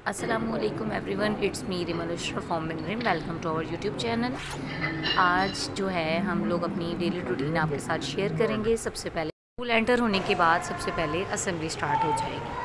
अस्सलामुअलैकुम everyone, it's me Rimal Ashraf from Minrim. Welcome to our YouTube channel. आज जो है हम लोग अपनी डेली रूटीन आपके साथ शेयर करेंगे। सबसे पहले स्कूल एंटर होने के बाद सबसे पहले असेंबली स्टार्ट हो जाएगी।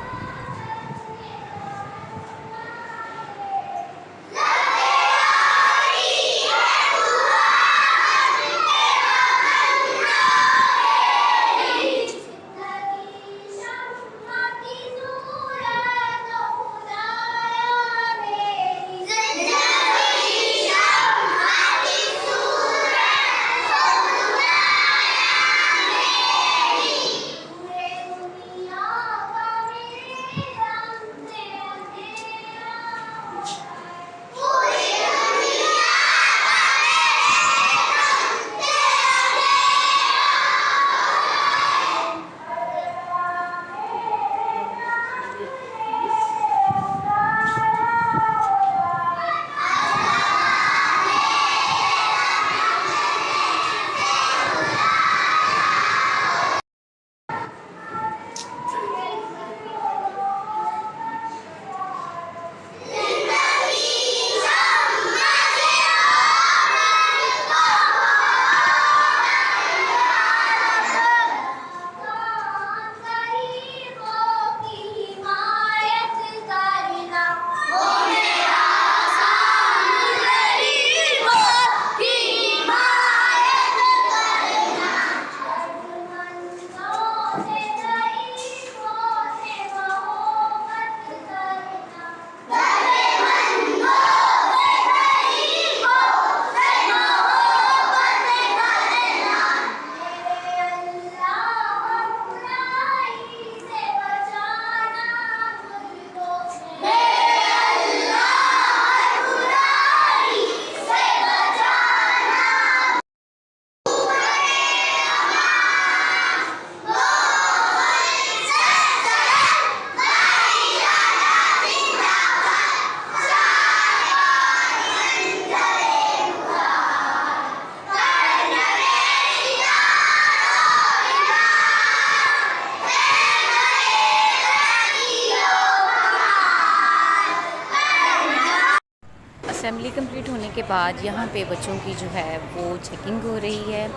असेंबली कंप्लीट होने के बाद यहाँ पे बच्चों की जो है वो चेकिंग हो रही है,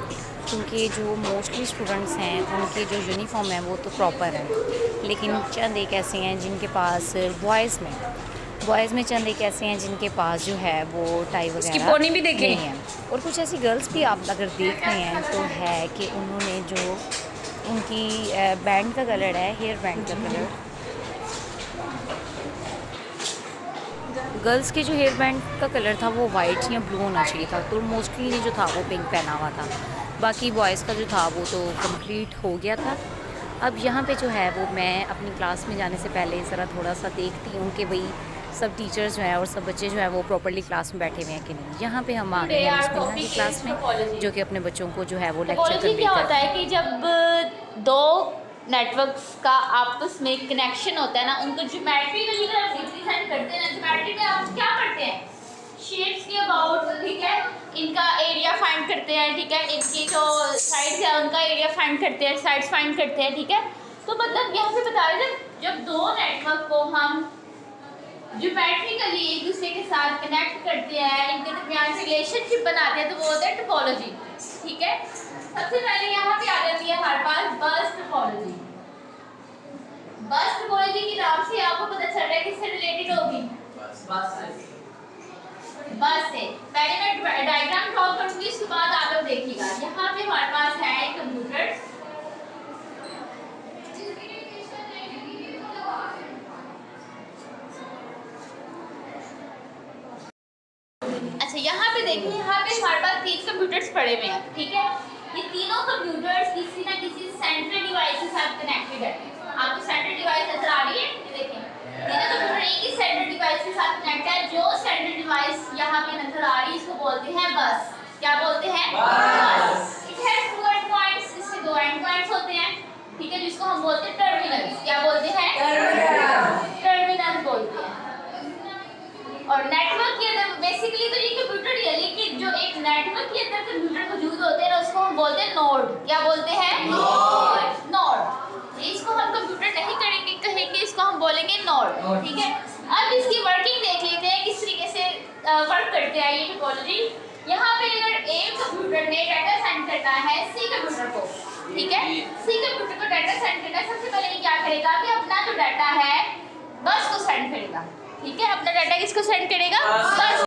क्योंकि जो मोस्टली स्टूडेंट्स हैं उनके जो यूनिफॉर्म है वो तो प्रॉपर है, लेकिन चंद एक ऐसे हैं जिनके पास बॉयज़ में चंद एक ऐसे हैं जिनके पास जो है वो टाई वगैरह भी नहीं है। और कुछ ऐसी गर्ल्स भी आप अगर देख रहे हैं तो है कि उन्होंने जो उनकी बैंड का कलर है, हेयर बैंड का कलर, गर्ल्स के जो हेयर बैंड का कलर था वो वाइट या ब्लू होना चाहिए था, तो मोस्टली ने जो था वो पिंक पहना हुआ था। बाकी बॉयज़ का जो था वो तो कंप्लीट हो गया था। अब यहाँ पे जो है वो मैं अपनी क्लास में जाने से पहले ज़रा थोड़ा सा देखती हूँ कि भाई सब टीचर्स जो हैं और सब बच्चे जो हैं वो प्रॉपर्ली क्लास में बैठे हुए हैं कि नहीं। यहाँ पे हम आ गए हैं मिस की क्लास में, जो कि अपने बच्चों को जो है वो लेक्चर टोपोलॉजी क्या होता है करती कि जब दो नेटवर्क्स का आपस में कनेक्शन होता है ना, उनको ज्योमेट्रिकली अगर आप रिप्रेजेंट करते हैं ना, ज्योमेट्री में आप क्या करते हैं, शेप्स के अबाउट, ठीक है, इनका एरिया फाइंड करते हैं, ठीक है, इनकी जो साइड्स है उनका एरिया फाइंड करते हैं, साइड्स फाइंड करते हैं, ठीक है। तो मतलब यहाँ पे बता रहे थे जब दो नेटवर्क को हम ज्योमेट्रिकली एक दूसरे के साथ कनेक्ट करते हैं, इनके दरमियान रिलेशनशिप बनाते हैं, तो वो होता है टोपोलॉजी, ठीक है। सबसे पहले यहाँ पे आ जाती है हमारे पास बस टोपोलॉजी। बस टोपोलॉजी के नाम से आपको पता चल रहा है किससे रिलेटेड होगी, बस से। पहले मैं डायग्राम ड्रॉ करूंगी, उसके बाद आप लोग देखिएगा। यहाँ पे हमारे पास है कंप्यूटर, अच्छा यहाँ पे देखिए, यहाँ पे हमारे पास 3 कंप्यूटर्स पड़े हुए हैं, ठीक है। ये तीनों कंप्यूटर्स किसी ना किसी सेंट्रल डिवाइस के साथ कनेक्टेड है। आपको सेंट्रल डिवाइस नजर आ रही है, ये देखिए तीनों कंप्यूटर एक ही सेंट्रल डिवाइस के साथ कनेक्ट है। जो सेंट्रल डिवाइस यहाँ पे नजर आ रही है इसको बोलते हैं बस। क्या बोलते हैं? बस। इट हैज 2 एंड पॉइंट्स, इसके 2 एंड पॉइंट्स होते हैं, ठीक है, जिसको हम बोलते हैं टर्मिनल। क्या बोलते हैं? टर्मिनल बोलते हैं। और नेटवर्क के अंदर बेसिकली तो ये कंप्यूटर ही है, लेकिन जो एक नेटवर्क के अंदर कंप्यूटर मौजूद होते हैं ना, उसको हम बोलते हैं नोड। क्या बोलते हैं? नोड। नोड। इसको हम कंप्यूटर नहीं करेंगे, कहेंगे इसको हम बोलेंगे नोड, ठीक है। अब इसकी वर्क करते हैं ये टोपोलॉजी। यहाँ पे अगर ए कंप्यूटर ने डाटा सेंड करना है सी कंप्यूटर को, ठीक है, सी कंप्यूटर को डाटा सेंड करना है, सबसे पहले ये क्या करेगा कि अपना जो डाटा है बस को सेंड करेगा, ठीक है, अपना डाटा किसको सेंड करेगा, बस।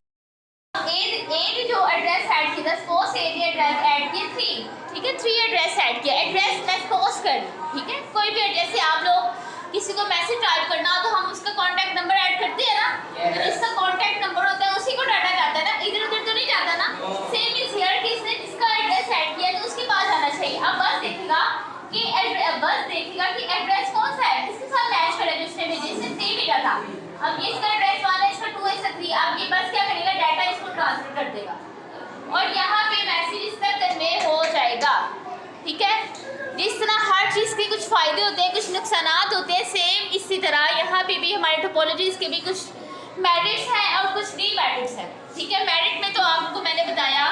ए ने जो एड्रेस ऐड किया था, सपोज ए ने एड्रेस ऐड किया 3, ठीक है, 3 एड्रेस ऐड किया, एड्रेस मैं सपोज कर, ठीक है, कोई भी एड्रेस से आप लोग किसी को मैसेज टाइप करना हो तो हम उसका कांटेक्ट नंबर ऐड करते हैं ना, तो जिसका कांटेक्ट नंबर होता है उसी को डाटा जाता है ना, इधर उधर तो नहीं जाता ना। सेम इज हियर कि इसने जिसका एड्रेस ऐड किया तो उसके पास आना चाहिए। अब बस देखेगा कि एड्रेस कौन सा है, इसके साथ मैच करे जो उसने भेजे, इसने 3 भेजा था, अब ये इसका एड्रेस 1 है, इसका 2 है, इसका 3, अब ये बस क्या करेगा, डाटा इसको ट्रांसफर कर देगा और यहाँ पे मैसेज इस तक कन्वे हो जाएगा, ठीक है। जिस तरह हर चीज़ के कुछ फ़ायदे होते हैं, कुछ नुकसानात होते हैं, सेम इसी तरह यहाँ पे भी हमारे टोपोलॉजीज के भी कुछ मेरिट्स हैं और कुछ डीमेरिट्स हैं, ठीक है। मेरिट में तो आपको मैंने बताया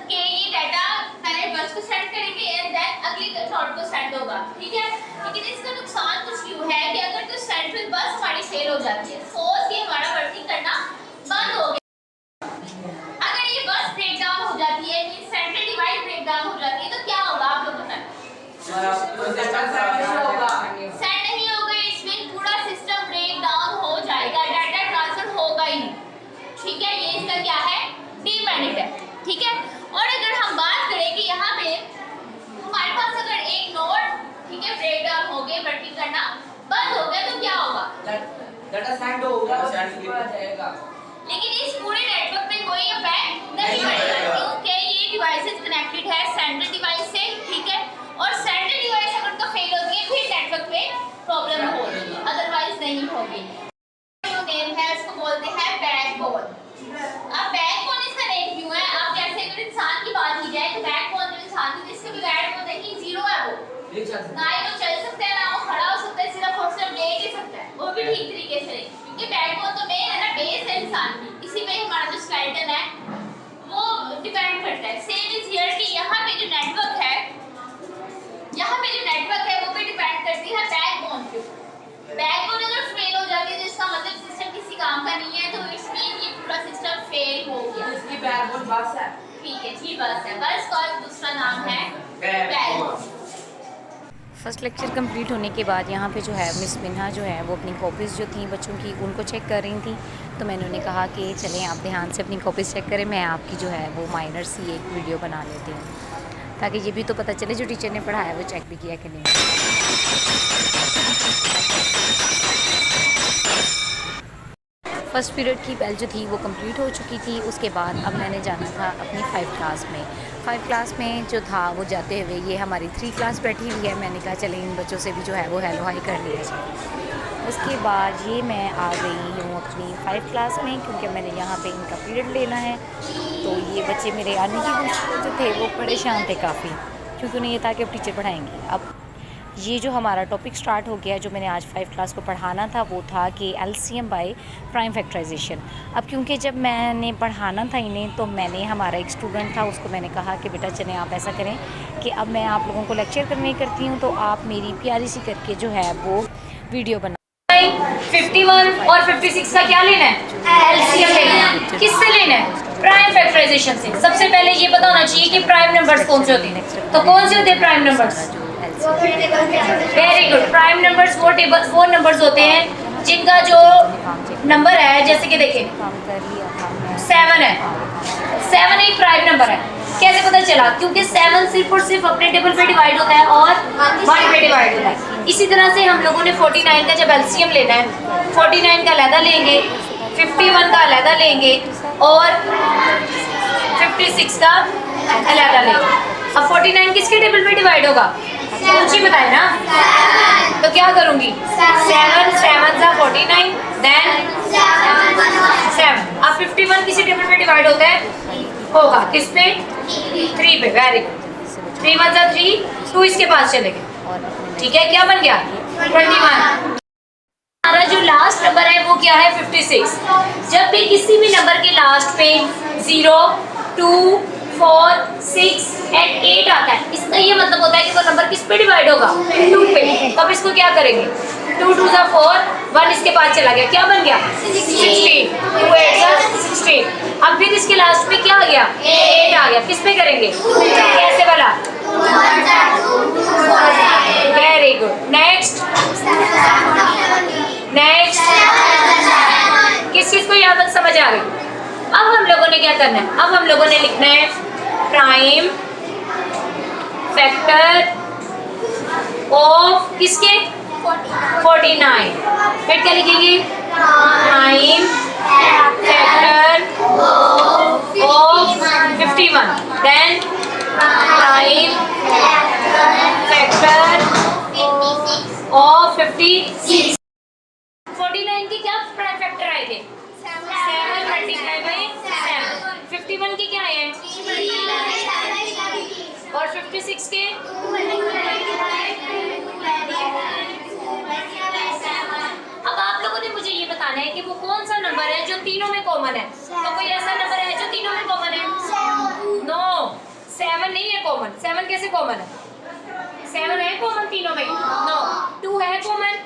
कि ये डाटा पहले बस को सेंड करेंगे एंड देन अगली थॉट को सेंड होगा, ठीक है। लेकिन इसका नुकसान कुछ यूँ है कि अगर तो सेंट्रल बस हमारी फेल हो जाती है, सपोज कि हमारा वर्किंग करना बंद हो गया, अगर ये बस ब्रेक डाउन हो जाती है, ये सेंट्रल डिवाइस ब्रेक डाउन हो जाती है तो क्या होगा आप लोग बताएं। सेंड नहीं होगा, इसमें पूरा सिस्टम ब्रेक डाउन हो जाएगा, डाटा ट्रांसफर होगा ही नहीं, ठीक है। ये इसका क्या है, डीमेरिट है, ठीक है। और अगर हम बात करें कि यहाँ पे हमारे पास अगर एक नोड, ठीक है, ब्रेक डाउन हो गया, वर्किंग करना बंद हो गया तो क्या होगा, डाटा सेंड होगा, जाएगा, लेकिन इस पूरे नेटवर्क पे कोई इफेक्ट नहीं पड़ेगा क्योंकि ये डिवाइसेस कनेक्टेड है सेंट्रल डिवाइस से, ठीक है। और सेंट्रल डिवाइस अगर तो फेल होती है फिर नेटवर्क पे प्रॉब्लम होगी, अदरवाइज नहीं होगी। जो नेम है उसको बोलते हैं बैकबोन। अब बैकबोन इसका नेम क्यों है, अब जैसे अगर इंसान की बात की जाए तो बैकबोन जो इंसान की जिसके बगैर वो देखिए जीरो है, वो ना ही वो चल सकता है ना वो खड़ा हो सकता है, सिर्फ और सिर्फ लेट ही सकता है, वो भी ठीक तरीके से नहीं, क्योंकि बैकबोन तो मेन है ना, बेस है इंसान की, इसी पे हमारा जो स्केलेटन है वो डिपेंड करता है। सेम इज हियर कि यहाँ पे जो नेटवर्क है, यहाँ पे जो नेटवर्क है वो भी डिपेंड करती है बैकबोन पे। बैकबोन अगर फेल हो जाती है तो इसका मतलब सिस्टम किसी काम का नहीं है, तो इट्स मीन ये पूरा सिस्टम फेल हो गया। इसकी बैकबोन बस है, ठीक है, जी बस है, बस का दूसरा नाम है बैकबोन। फर्स्ट लेक्चर कंप्लीट होने के बाद यहाँ पे जो है मिस मिन्हा जो है वो अपनी कॉपीज़ जो थी बच्चों की उनको चेक कर रही थी, तो मैंने उन्हें कहा कि चलें आप ध्यान से अपनी कॉपीज़ चेक करें, मैं आपकी जो है वो माइनर सी एक वीडियो बना लेती हूँ ताकि ये भी तो पता चले जो टीचर ने पढ़ाया वो चेक भी किया कि नहीं। फर्स्ट पीरियड की बेल जो थी वो कंप्लीट हो चुकी थी, उसके बाद अब मैंने जाना था अपनी 5 क्लास में। 5 क्लास में जो था वो जाते हुए ये हमारी 3 क्लास बैठी हुई है, मैंने कहा चले इन बच्चों से भी जो है वो हेलो हाई कर लिया जाए। उसके बाद ये मैं आ गई हूँ अपनी 5 क्लास में क्योंकि मैंने यहाँ पे इनका पीरियड लेना है। तो ये बच्चे मेरे आने की कोशिश जो थे वो परेशान थे काफ़ी, क्योंकि उन्हें ये था कि अब टीचर पढ़ाएंगी। अब ये जो हमारा टॉपिक स्टार्ट हो गया, जो मैंने आज 5 क्लास को पढ़ाना था वो था कि LCM बाय प्राइम फैक्टराइजेशन। अब क्योंकि जब मैंने पढ़ाना था इन्हें तो मैंने हमारा एक स्टूडेंट था उसको मैंने कहा कि बेटा चलें आप ऐसा करें कि अब मैं आप लोगों को लेक्चर करने करती हूँ तो आप मेरी प्यारी सी करके जो है वो वीडियो बना। 51 और 56 का क्या लेना है, LCM लेना है। किससे लेना है, प्राइम फैक्टराइजेशन से। सबसे पहले ये पता होना चाहिए कि प्राइम नंबर्स कौन से होते हैं, तो कौन से होते हैं prime numbers, very good. Prime numbers वो नंबर्स होते हैं जिनका जो नंबर है, जैसे कि देखिए 7 है, 7 एक प्राइम नंबर है। कैसे पता चला, क्योंकि 7 सिर्फ और सिर्फ अपने टेबल पे डिवाइड होता है और 1 पे डिवाइड होता है। इसी तरह से हम लोगों ने 49 का जब LCM लेना है, 49 का अलहदा लेंगे, 51 का अलहदा लेंगे और 56 का अलहदा लेंगे। अब 49 किसके टेबल पे डिवाइड होगा, मुझे बताए ना, तो क्या करूंगी 7 7 सा 49 देन 7। अब 51 किसी टेबल पे डिवाइड होता है, होगा किस पे, 3 पे, वेरी गुड। 3 1 सा 3, 2 इसके पास चले गए, ठीक है, क्या बन गया 21। हमारा जो लास्ट नंबर है वो क्या है 56। जब भी किसी भी नंबर के लास्ट पे 0 2 4 6 एंड 8 आता है, इसका ये मतलब होता है कि वो नंबर किस पे डिवाइड होगा, 2 पे। तो अब इसको क्या करेंगे, 2 2 सा 4, 1 इसके पास चला गया, क्या बन गया 16, 2 8 सा 68। अब फिर इसके लास्ट में क्या आ गया 8 आ गया, किस पे करेंगे कैसे वाला, वेरी गुड। नेक्स्ट नेक्स्ट, किस चीज को यहाँ तक समझ आ गई। अब हम लोगों ने क्या करना है, अब हम लोगों ने लिखना है प्राइम फैक्टर ऑफ किसके 49। फिर क्या लिखेंगे prime factor of 51, then prime factor of 56। 49 के क्या प्राइम फैक्टर आए थे 7 मल्टीप्लाई बाई 7। 51 के क्या आए हैं और 56 के अब आप लोगों ने मुझे ये बताना है कि वो कौन सा नंबर है जो तीनों में कॉमन है। तो कोई ऐसा नंबर है जो तीनों में कॉमन है? नो, 7 नहीं है कॉमन। 7 कैसे कॉमन है? 7 है कॉमन तीनों में? नो। 2 है कॉमन?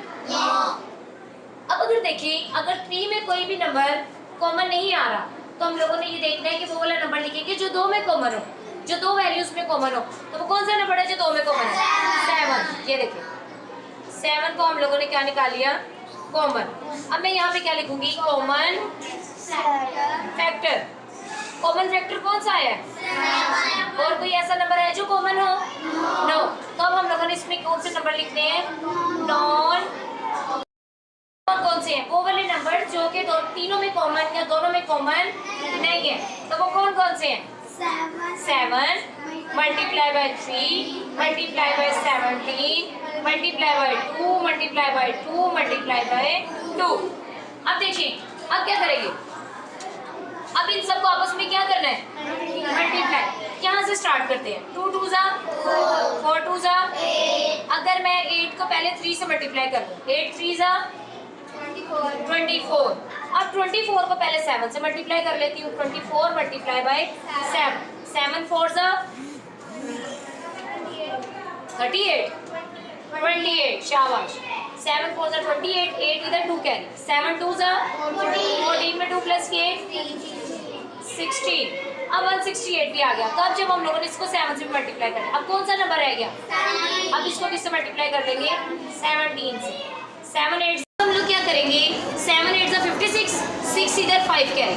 अब अगर देखें, अगर 3 में कोई भी नंबर कॉमन नहीं आ रहा तो हम लोगों ने ये देखना है कि वो वाला नंबर लिखेंगे जो 2 में कॉमन हो, जो 2 वैल्यूज में कॉमन हो। तो वो कौन सा नंबर है जो 2 में कॉमन है? 7। ये देखिए 7 को हम लोगों ने क्या निकाल लिया कॉमन। अब मैं यहाँ पे क्या लिखूंगी कॉमन फैक्टर। कॉमन फैक्टर कौन सा है? और कोई ऐसा नंबर है जो कॉमन हो? नो। तो अब हम लोगों ने इसमें कौन से नंबर लिखने हैं नॉन। कौन से हैं वो वाले नंबर जो कि तीनों में कॉमन या दोनों में कॉमन नहीं है। तो वो कौन कौन से हैं? 7 multiply by 3 multiply by 17 multiply by 2 multiply by 2 multiply by 2। अब देखिए अब क्या करेंगे, अब इन सबको आपस में क्या करना है मल्टीप्लाई। यहाँ से स्टार्ट करते हैं 2 2 जा 4 2 जा। अगर मैं 8 को पहले 3 से मल्टीप्लाई कर दूँ 8 3 जा 24। अब 24 को पहले 7 से मल्टीप्लाई कर लेती हूँ 24 मल्टीप्लाई बाय 7 7 4 जा 38 28। शाबाश 7 4 जा 28 8 इधर 2 कैरी 7 2 जा 14 में 2 प्लस के 16। अब 168 भी आ गया। तो अब जब हम लोगों ने इसको 7 से मल्टीप्लाई कर, अब कौन सा नंबर रह गया? अब इसको किससे मल्टीप्लाई कर देंगे 17 से। 7 8 हम लोग क्या करेंगे 7 8 जा 56 6 इधर 5 कैरी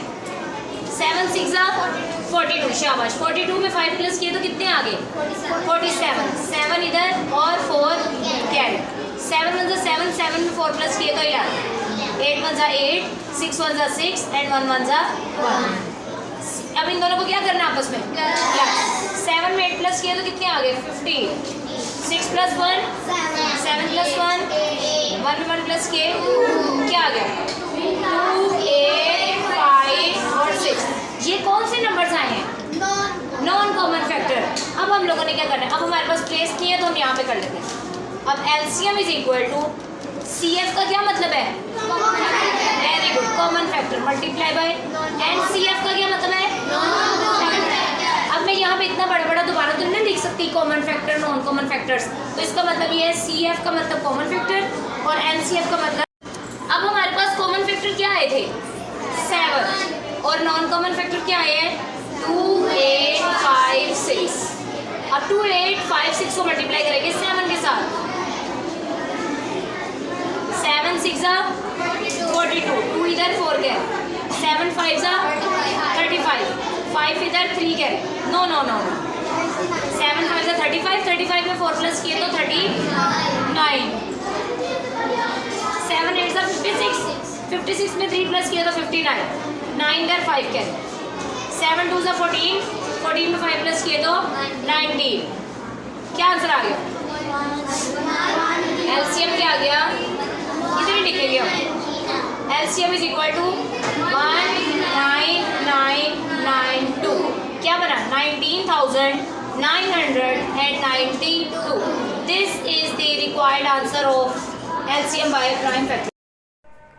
7 6 जा 42। शाबाश 42 में 5 प्लस किए तो कितने आ गए 47। 7 इधर और 4 कैरी 7 1 जा 7 7 में 4 प्लस किए तो 11 8 1 जा 8 6 1 जा 6 एंड 1 1 जा 1। अब इन दोनों को क्या करना है आपस में प्लस। 7 में 8 प्लस किए तो कितने आ गए 15। 6 प्लस 1 7 प्लस 1 1 में 1 प्लस किए क्या आ गया 2 8 5 और 6। ये कौन से नंबर्स आए हैं नॉन कॉमन फैक्टर। अब हम लोगों ने क्या करना है, अब हमारे पास प्लेस नहीं है तो हम यहाँ पे कर लेते हैं। अब LCM is equal to CF का क्या मतलब है very good common factor multiply by and CF का क्या मतलब है अब मैं यहाँ पे इतना बड़ा बड़ा दोबारा तो नहीं लिख सकती common factor non common factors. तो इसका मतलब ये है CF का मतलब कॉमन फैक्टर और LCF का मतलब। अब हमारे पास कॉमन फैक्टर क्या आए थे 7 और नॉन कॉमन फैक्टर क्या आए हैं 2 8 5 6। अब 2 8 5 6 को मल्टीप्लाई करेंगे 7 के साथ 7 6 जा 42 2 इधर 4 के 7 5 जा 35 5 इधर 3 के नो नो नो 7 5 जा 35 35 में 4 प्लस किए तो 39 7 8 जा 56 56 में 3 प्लस किए तो 59 9 इधर 5 के 7 2 जा 14 14 में 5 प्लस किए तो 19। क्या आंसर आ गया LCM क्या आ गया इधर ही लिखेंगे हम LCM इज इक्वल टू 19992। क्या बना 19,992। This is the required answer of LCM by prime factor.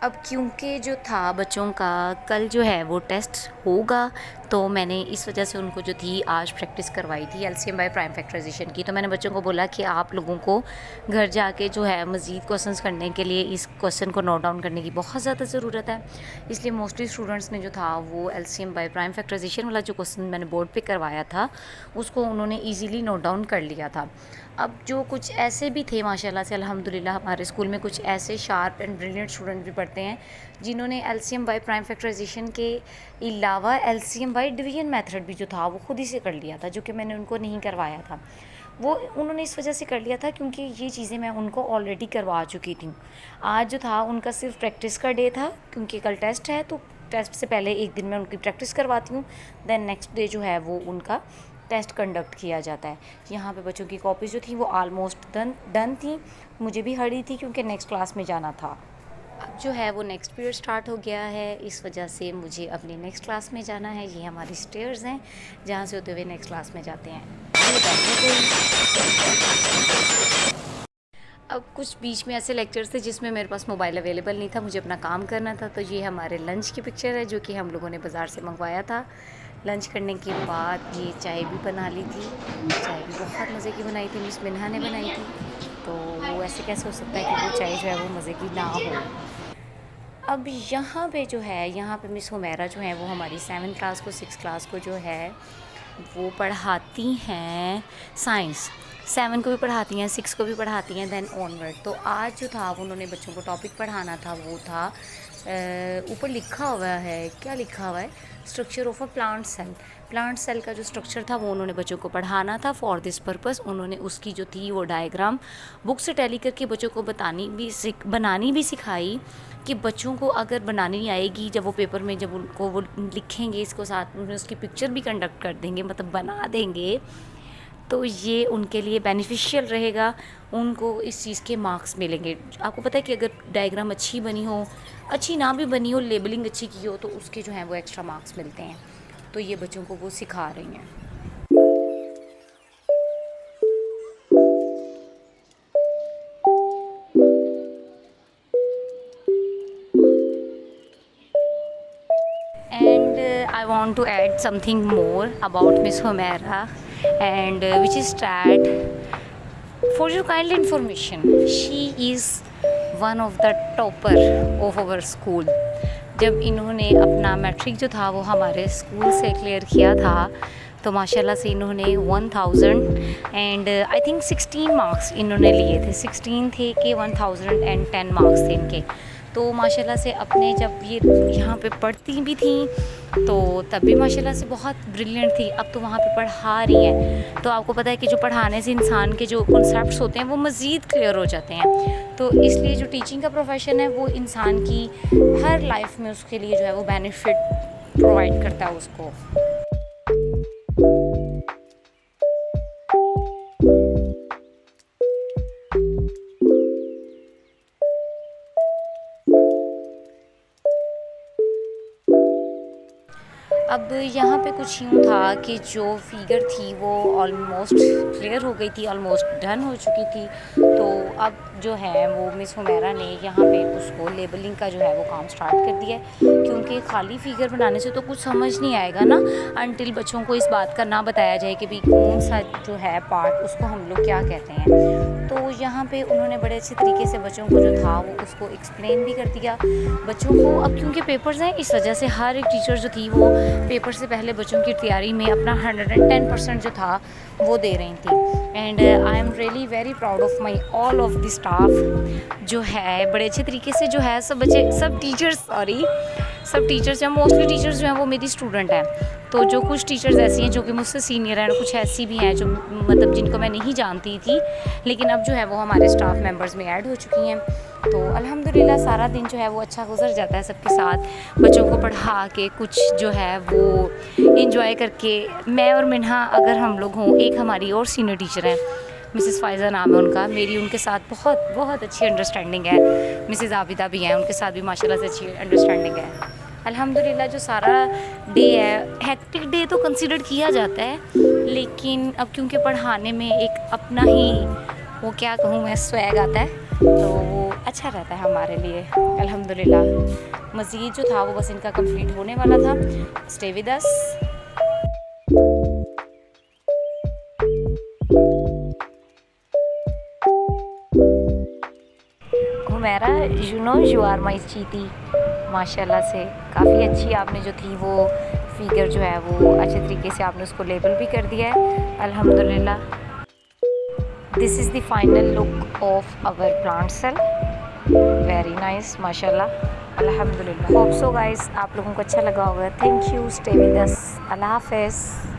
अब क्योंकि जो था बच्चों का कल जो है वो टेस्ट होगा, तो मैंने इस वजह से उनको जो थी आज प्रैक्टिस करवाई थी LCM बाय प्राइम फैक्टराइजेशन की। तो मैंने बच्चों को बोला कि आप लोगों को घर जाके जो है मज़ीद क्वेश्चंस करने के लिए इस क्वेश्चन को नोट डाउन करने की बहुत ज़्यादा ज़रूरत है। इसलिए मोस्टली स्टूडेंट्स ने जो था वो LCM बाय प्राइम फैक्टराइजेशन वाला जो क्वेश्चन मैंने बोर्ड पे करवाया था उसको उन्होंने ईज़िली नोट डाउन कर लिया था। अब जो कुछ ऐसे भी थे माशाल्लाह से अल्हम्दुलिल्लाह, हमारे स्कूल में कुछ ऐसे शार्प एंड ब्रिलियंट स्टूडेंट भी पढ़ते हैं जिन्होंने LCM बाय प्राइम फैक्टराइजेशन के अलावा LCM बाय डिवीजन मेथड भी जो था वो खुद ही से कर लिया था, जो कि मैंने उनको नहीं करवाया था। वो उन्होंने इस वजह से कर लिया था क्योंकि ये चीज़ें मैं उनको ऑलरेडी करवा चुकी थी। आज जो था उनका सिर्फ प्रैक्टिस का डे था क्योंकि कल टेस्ट है, तो टेस्ट से पहले एक दिन मैं उनकी प्रैक्टिस करवाती हूँ, देन नेक्स्ट डे जो है वो उनका टेस्ट कंडक्ट किया जाता है। यहाँ पे बच्चों की कॉपीज़ जो थी वो आलमोस्ट डन थी, मुझे भी हड़ी थी क्योंकि नेक्स्ट क्लास में जाना था। अब जो है वो नेक्स्ट पीरियड स्टार्ट हो गया है, इस वजह से मुझे अपनी नेक्स्ट क्लास में जाना है। ये हमारी स्टेयर्स हैं जहाँ से होते हुए नेक्स्ट क्लास में जाते हैं। अब कुछ बीच में ऐसे लेक्चर्स थे जिसमें मेरे पास मोबाइल अवेलेबल नहीं था, मुझे अपना काम करना था। तो ये हमारे लंच की पिक्चर है जो कि हम लोगों ने बाज़ार से मंगवाया था। लंच करने के बाद ये चाय भी बना ली थी, चाय भी बहुत मज़े की बनाई थी, मिस मिन्हा ने बनाई थी। तो वो ऐसे कैसे हो सकता है कि वो चाय जो है वो मज़े की ना हो। अब यहाँ पे जो है, यहाँ पे मिस हुमैरा जो है वो हमारी 7th क्लास को 6th क्लास को जो है वो पढ़ाती हैं साइंस। 7 को भी पढ़ाती हैं, 6 को भी पढ़ाती हैं, देन ऑनवर्ड। तो आज जो था उन्होंने बच्चों को टॉपिक पढ़ाना था, वो था ऊपर लिखा हुआ है, क्या लिखा हुआ है, structure of a plant cell. Plant cell का जो स्ट्रक्चर था वो उन्होंने बच्चों को पढ़ाना था। फॉर दिस पर्पस उन्होंने उसकी जो थी वो डायग्राम बुक से टैली करके बच्चों को बनानी भी सिखाई कि बच्चों को अगर बनानी नहीं आएगी, जब वो पेपर में जब उनको वो लिखेंगे इसको साथ में उसकी पिक्चर भी कंडक्ट कर देंगे, मतलब बना देंगे, तो ये उनके लिए बेनिफिशियल रहेगा, उनको इस चीज़ के मार्क्स मिलेंगे। आपको पता है कि अगर डायग्राम अच्छी बनी हो, अच्छी ना भी बनी हो, लेबलिंग अच्छी की हो, तो उसके जो हैं वो एक्स्ट्रा मार्क्स मिलते हैं। तो ये बच्चों को वो सिखा रही हैं। And I want to add something more about Miss Humaira, and which is that for your kind information, she is one of the topper of our school. जब इन्होंने अपना मैट्रिक जो था वो हमारे स्कूल से क्लियर किया था, तो माशाल्लाह से इन्होंने 1000 एंड आई थिंक 16 मार्क्स इन्होंने लिए थे। 16 थे कि 1010 मार्क्स थे इनके। तो माशाल्लाह से अपने जब ये यहाँ पे पढ़ती भी थी तो तब भी माशाल्लाह से बहुत ब्रिलियंट थी। अब तो वहाँ पे पढ़ा रही हैं, तो आपको पता है कि जो पढ़ाने से इंसान के जो कॉन्सेप्ट्स होते हैं वो मज़ीद क्लियर हो जाते हैं। तो इसलिए जो टीचिंग का प्रोफेशन है वो इंसान की हर लाइफ में उसके लिए जो है वो बेनिफिट प्रोवाइड करता है उसको। अब यहाँ पे कुछ यूँ था कि जो फिगर थी वो ऑलमोस्ट क्लियर हो गई थी, ऑलमोस्ट डन हो चुकी थी। तो अब जो है वो मिस हुमैरा ने यहाँ पे उसको लेबलिंग का जो है वो काम स्टार्ट कर दिया है, क्योंकि खाली फिगर बनाने से तो कुछ समझ नहीं आएगा ना, अनटिल बच्चों को इस बात का ना बताया जाए कि भाई कौन सा जो है पार्ट उसको हम लोग क्या कहते हैं। तो यहाँ पे उन्होंने बड़े अच्छे तरीके से बच्चों को जो था वो उसको एक्सप्लेन भी कर दिया बच्चों को। अब क्योंकि पेपर्स हैं, इस वजह से हर एक टीचर जो थी वो पेपर से पहले बच्चों की तैयारी में अपना 110% जो था वो दे रही थी। And I am really very proud of my all of the staff जो है बड़े अच्छे तरीके से जो है सब टीचर्स हैं, मोस्टली टीचर्स जो हैं वो मेरी स्टूडेंट हैं। तो जो कुछ टीचर्स ऐसी हैं जो कि मुझसे सीनियर हैं, कुछ ऐसी भी हैं जो मतलब जिनको मैं नहीं जानती थी, लेकिन अब जो है वो हमारे स्टाफ मेंबर्स में ऐड हो चुकी हैं। तो अल्हम्दुलिल्लाह सारा दिन जो है वो अच्छा गुजर जाता है सबके साथ, बच्चों को पढ़ा के कुछ जो है वो एंजॉय करके। मैं और मिन्हा अगर हम लोग हों, एक हमारी और सीनियर टीचर हैं, मिसेस फ़ाइज़ा नाम है उनका, मेरी उनके साथ बहुत अच्छी अंडरस्टैंडिंग है। मिसेस आबिदा भी हैं, उनके साथ भी माशाल्लाह से अच्छी अंडरस्टैंडिंग है। अल्हम्दुलिल्लाह जो सारा डे है, हेक्टिक डे तो कंसिडर किया जाता है, लेकिन अब क्योंकि पढ़ाने में एक अपना ही वो क्या कहूँ मैं स्वैग आता है, तो वो अच्छा रहता है हमारे लिए अल्हम्दुलिल्लाह। मज़ीद जो था वो बस इनका कंप्लीट होने वाला था। Stay with us. Humaira, you know you are my चीती। माशाल्लाह से काफ़ी अच्छी आपने जो थी वो फिगर जो है वो अच्छे तरीके से आपने उसको लेबल भी कर दिया है अल्हम्दुलिल्लाह। This is the final look of our plant cell. Very nice माशाल्लाह अल्हम्दुलिल्लाह। होप सो गाइस आप लोगों को अच्छा लगा होगा। Thank you, stay with us. अल्लाह हाफ़िज़।